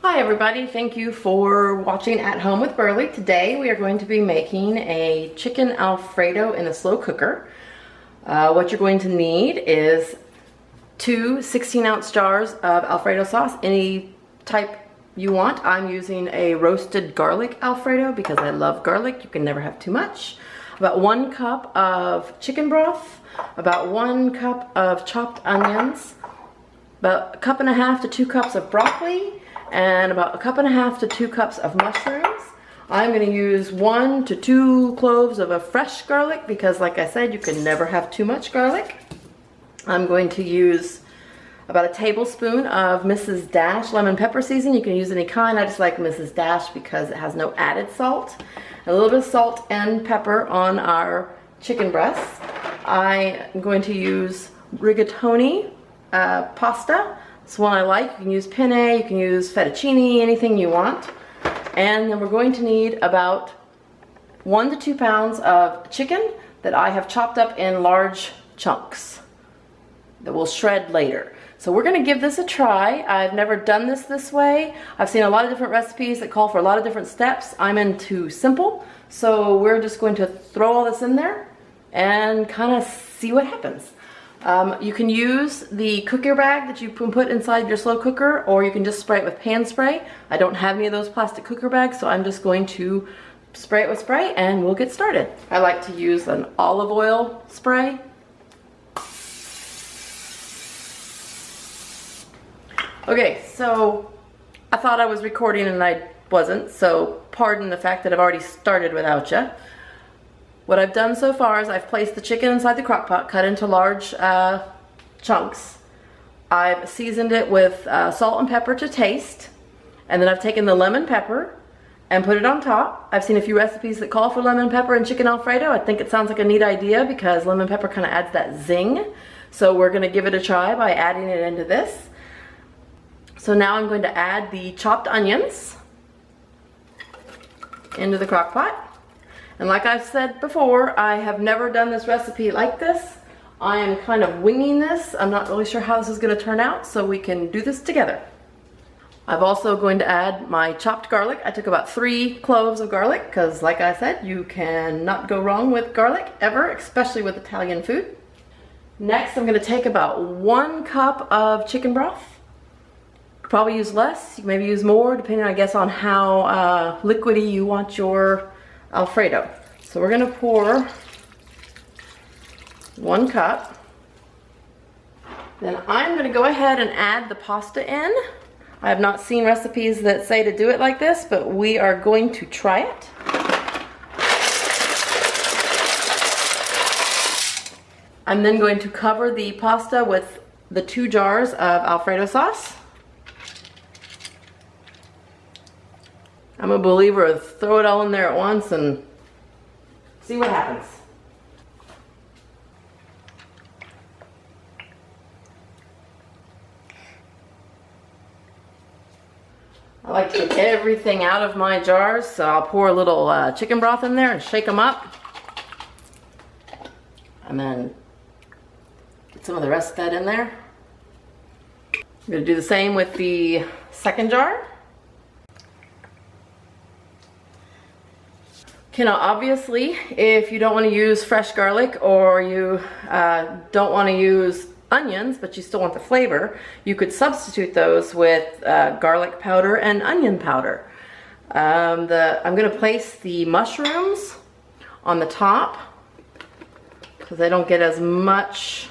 Hi everybody, thank you for watching At Home with Burley. Today we are going to be making a chicken Alfredo in a slow cooker. What you're going to need is two 16-ounce jars of Alfredo sauce, any type you want. I'm using a roasted garlic Alfredo because I love garlic. You can never have too much. About 1 cup of chicken broth, about 1 cup of chopped onions, about 1.5 cups to 2 cups of broccoli, and about 1.5 cups to 2 cups of mushrooms. I'm going to use 1 to 2 cloves of a fresh garlic because, like I said, you can never have too much garlic. I'm going to use about a tablespoon of Mrs. Dash lemon pepper season. You can use any kind. I just like Mrs. Dash because it has no added salt. A little bit of salt and pepper on our chicken breasts. I am going to use rigatoni pasta. It's one I like. You can use penne, you can use fettuccine, anything you want. And then we're going to need about 1 to 2 pounds of chicken that I have chopped up in large chunks that we'll shred later. So we're going to give this a try. I've never done this way. I've seen a lot of different recipes that call for a lot of different steps. I'm into simple, so we're just going to throw all this in there and kind of see what happens. You can use the cooker bag that you can put inside your slow cooker, or you can just spray it with pan spray. I don't have any of those plastic cooker bags, so I'm just going to spray it with spray and we'll get started. I like to use an olive oil spray. Okay, so I thought I was recording and I wasn't, so pardon the fact that I've already started without you. What I've done so far is I've placed the chicken inside the crock pot, cut into large chunks. I've seasoned it with salt and pepper to taste, and then I've taken the lemon pepper and put it on top. I've seen a few recipes that call for lemon pepper and chicken Alfredo. I think it sounds like a neat idea because lemon pepper kind of adds that zing. So we're going to give it a try by adding it into this. So now I'm going to add the chopped onions into the crock pot. And like I've said before, I have never done this recipe like this. I am kind of winging this. I'm not really sure how this is going to turn out, so we can do this together. I'm also going to add my chopped garlic. I took about 3 cloves of garlic because, like I said, you cannot go wrong with garlic ever, especially with Italian food. Next, I'm going to take about 1 cup of chicken broth. Probably use less, you can maybe use more, depending, I guess, on how liquidy you want your Alfredo. So we're going to pour 1 cup. Then I'm going to go ahead and add the pasta in. I have not seen recipes that say to do it like this, but we are going to try it. I'm then going to cover the pasta with the 2 jars of Alfredo sauce. I'm a believer of throw it all in there at once and see what happens. I like to get everything out of my jars, so I'll pour a little chicken broth in there and shake them up. And then get some of the rest of that in there. I'm going to do the same with the second jar. You know, obviously, if you don't want to use fresh garlic or you don't want to use onions, but you still want the flavor, you could substitute those with garlic powder and onion powder. I'm going to place the mushrooms on the top because they don't get as much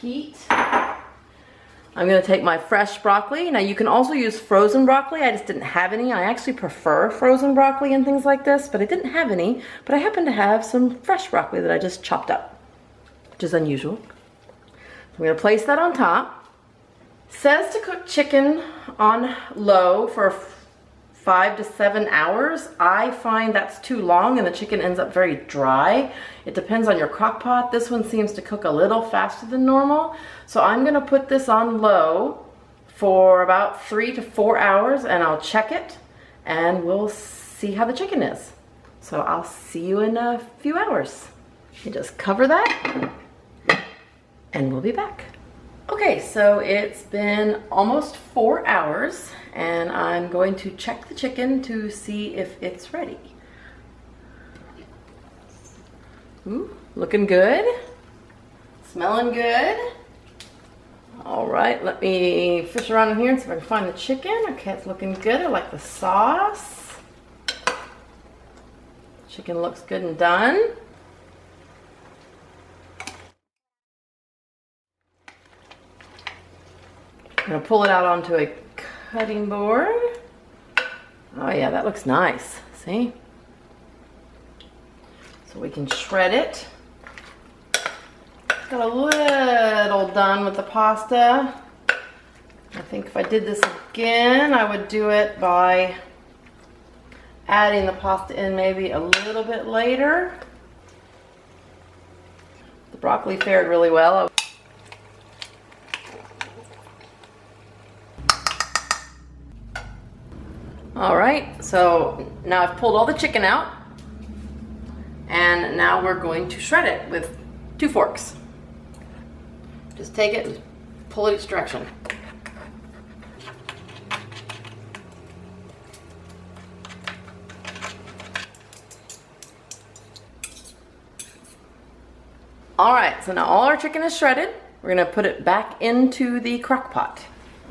heat. I'm going to take my fresh broccoli. Now you can also use frozen broccoli. I just didn't have any. I actually prefer frozen broccoli and things like this, but I didn't have any. But I happen to have some fresh broccoli that I just chopped up, which is unusual. I'm going to place that on top. It says to cook chicken on low for 5 to 7 hours. I find that's too long and the chicken ends up very dry. It depends on your crock pot. This one seems to cook a little faster than normal. So I'm going to put this on low for about 3 to 4 hours and I'll check it and we'll see how the chicken is. So I'll see you in a few hours. You just cover that and we'll be back. Okay, so it's been almost 4 hours and I'm going to check the chicken to see if it's ready. Ooh, looking good. Smelling good. All right, let me fish around in here and see if I can find the chicken. Okay, it's looking good. I like the sauce. Chicken looks good and done. I'm gonna pull it out onto a cutting board. Oh yeah, that looks nice. See? So we can shred it. Got a little done with the pasta. I think if I did this again, I would do it by adding the pasta in maybe a little bit later. The broccoli fared really well. All right, so now I've pulled all the chicken out, and now we're going to shred it with 2 forks. Just take it and pull it each direction. All right, so now all our chicken is shredded. We're gonna put it back into the crock pot.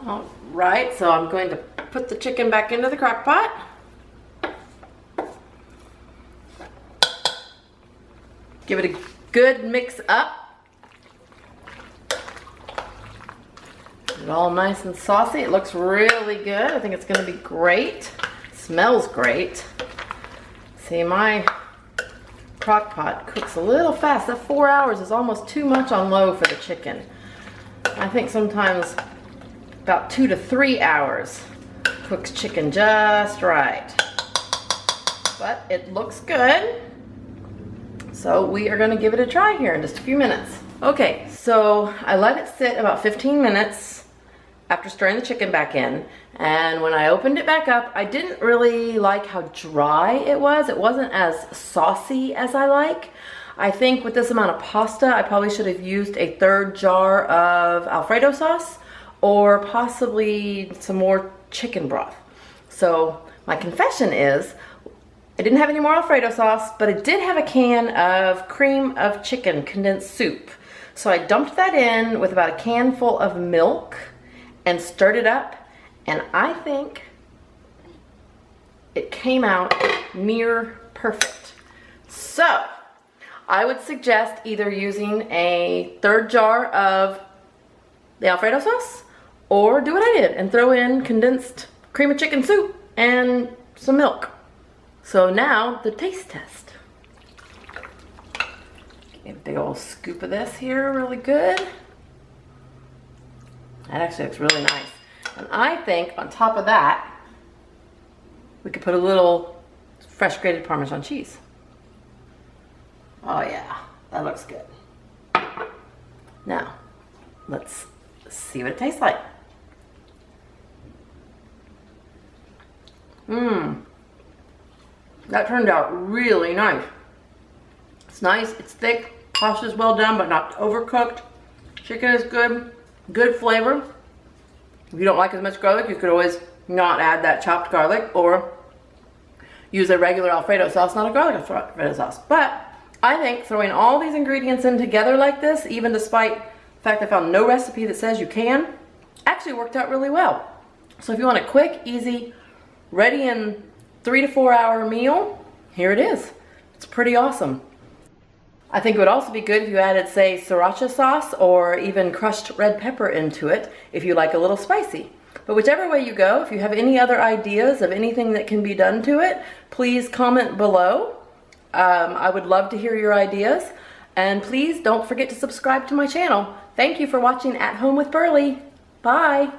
All right, so I'm going to put the chicken back into the crock pot. Give it a good mix up. Get it all nice and saucy. It looks really good. I think it's gonna be great. Smells great. See, my crock pot cooks a little fast. That 4 hours is almost too much on low for the chicken. I think sometimes about 2 to 3 hours cooks chicken just right. But it looks good. So we are gonna give it a try here in just a few minutes. Okay, so I let it sit about 15 minutes after stirring the chicken back in. And when I opened it back up, I didn't really like how dry it was. It wasn't as saucy as I like. I think with this amount of pasta, I probably should have used a 3rd jar of Alfredo sauce or possibly some more chicken broth. So my confession is, I didn't have any more Alfredo sauce, but I did have a can of cream of chicken condensed soup. So I dumped that in with about a can full of milk and stirred it up, and I think it came out near perfect. So I would suggest either using a 3rd jar of the Alfredo sauce or do what I did and throw in condensed cream of chicken soup and some milk. So now the taste test. Get a big old scoop of this here, really good. That actually looks really nice. And I think on top of that, we could put a little fresh grated Parmesan cheese. Oh yeah, that looks good. Now, let's see what it tastes like. That turned out really nice. It's nice, it's thick, pasta's well done but not overcooked. Chicken is good, good flavor. If you don't like as much garlic, you could always not add that chopped garlic or use a regular Alfredo sauce, not a garlic Alfredo sauce. But I think throwing all these ingredients in together like this, even despite the fact I found no recipe that says you can, actually worked out really well. So if you want a quick, easy, ready in 3 to 4 hour meal, here it is. It's pretty awesome. I think it would also be good if you added, say, sriracha sauce or even crushed red pepper into it if you like a little spicy. But whichever way you go, if you have any other ideas of anything that can be done to it, please comment below. I would love to hear your ideas. And please don't forget to subscribe to my channel. Thank you for watching At Home with Burley. Bye.